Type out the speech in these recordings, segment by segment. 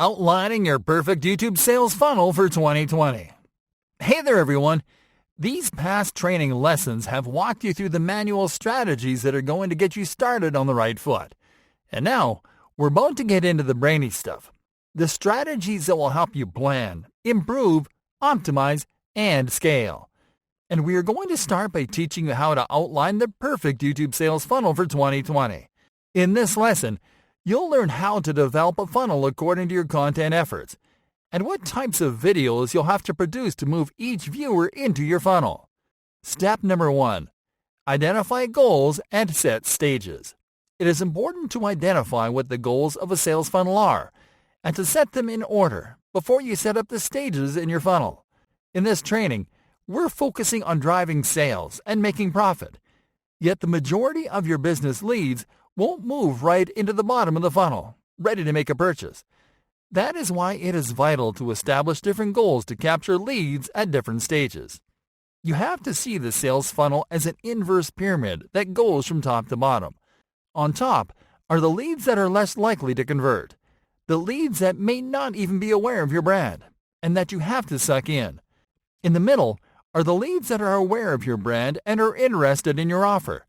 Outlining your perfect YouTube sales funnel for 2020. Hey there everyone! These past training lessons have walked you through the manual strategies that are going to get you started on the right foot. And now, we're about to get into the brainy stuff. The strategies that will help you plan, improve, optimize, and scale. And we are going to start by teaching you how to outline the perfect YouTube sales funnel for 2020. In this lesson, you'll learn how to develop a funnel according to your content efforts, and what types of videos you'll have to produce to move each viewer into your funnel. Step number 1. Identify goals and set stages. It is important to identify what the goals of a sales funnel are, and to set them in order before you set up the stages in your funnel. In this training, we're focusing on driving sales and making profit, yet the majority of your business leads won't move right into the bottom of the funnel, ready to make a purchase. That is why it is vital to establish different goals to capture leads at different stages. You have to see the sales funnel as an inverse pyramid that goes from top to bottom. On top are the leads that are less likely to convert, the leads that may not even be aware of your brand, and that you have to suck in. In the middle are the leads that are aware of your brand and are interested in your offer.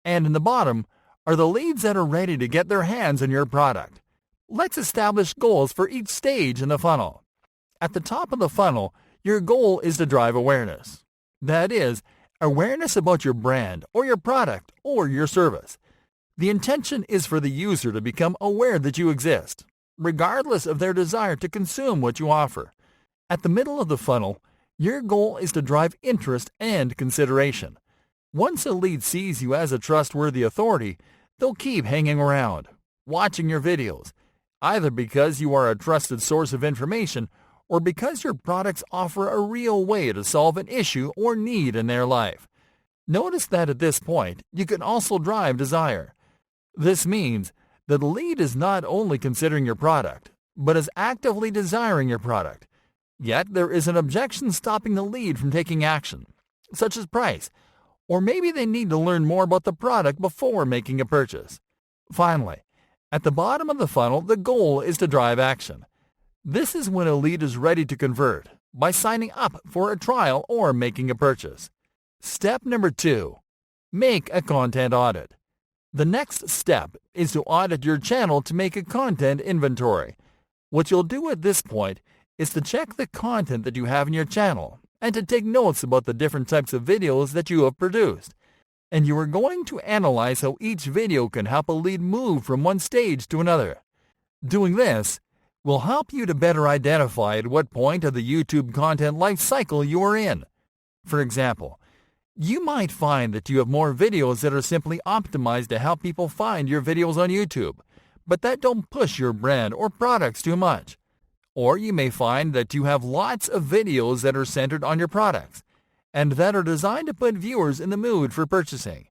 And in the bottom are the leads that are ready to get their hands on your product. Let's establish goals for each stage in the funnel. At the top of the funnel, your goal is to drive awareness. That is, awareness about your brand or your product or your service. The intention is for the user to become aware that you exist, regardless of their desire to consume what you offer. At the middle of the funnel, your goal is to drive interest and consideration. Once a lead sees you as a trustworthy authority, they'll keep hanging around, watching your videos, either because you are a trusted source of information or because your products offer a real way to solve an issue or need in their life. Notice that at this point, you can also drive desire. This means that the lead is not only considering your product, but is actively desiring your product. Yet there is an objection stopping the lead from taking action, such as price, or maybe they need to learn more about the product before making a purchase. Finally, at the bottom of the funnel, the goal is to drive action. This is when a lead is ready to convert by signing up for a trial or making a purchase. Step number 2. Make a content audit. The next step is to audit your channel to make a content inventory. What you'll do at this point is to check the content that you have in your channel and to take notes about the different types of videos that you have produced. And you are going to analyze how each video can help a lead move from one stage to another. Doing this will help you to better identify at what point of the YouTube content life cycle you are in. For example, you might find that you have more videos that are simply optimized to help people find your videos on YouTube, but that don't push your brand or products too much. Or you may find that you have lots of videos that are centered on your products and that are designed to put viewers in the mood for purchasing.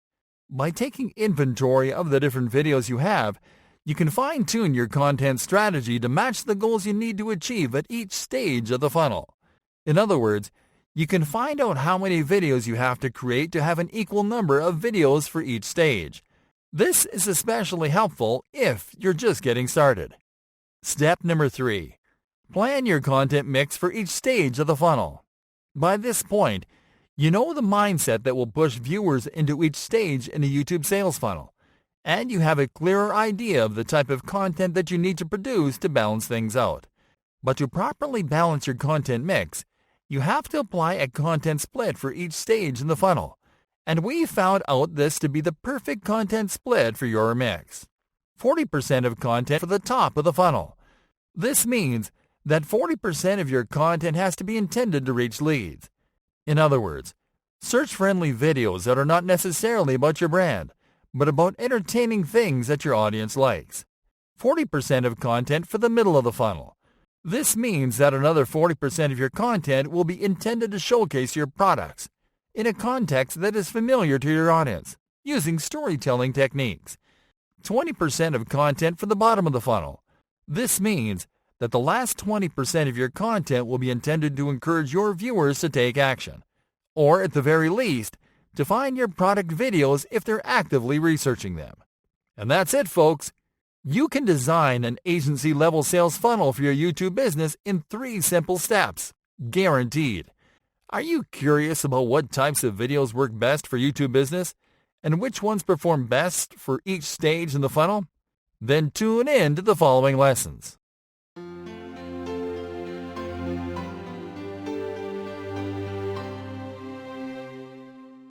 By taking inventory of the different videos you have, you can fine-tune your content strategy to match the goals you need to achieve at each stage of the funnel. In other words, you can find out how many videos you have to create to have an equal number of videos for each stage. This is especially helpful if you're just getting started. Step number 3. Plan your content mix for each stage of the funnel. By this point, you know the mindset that will push viewers into each stage in a YouTube sales funnel, and you have a clearer idea of the type of content that you need to produce to balance things out. But to properly balance your content mix, you have to apply a content split for each stage in the funnel, and we found out this to be the perfect content split for your mix. 40% of content for the top of the funnel. This means that 40% of your content has to be intended to reach leads. In other words, search-friendly videos that are not necessarily about your brand, but about entertaining things that your audience likes. 40% of content for the middle of the funnel. This means that another 40% of your content will be intended to showcase your products in a context that is familiar to your audience, using storytelling techniques. 20% of content for the bottom of the funnel. This means that the last 20% of your content will be intended to encourage your viewers to take action, or at the very least, to find your product videos if they're actively researching them. And that's it, folks. You can design an agency-level sales funnel for your YouTube business in 3 simple steps, guaranteed. Are you curious about what types of videos work best for YouTube business and which ones perform best for each stage in the funnel? Then tune in to the following lessons.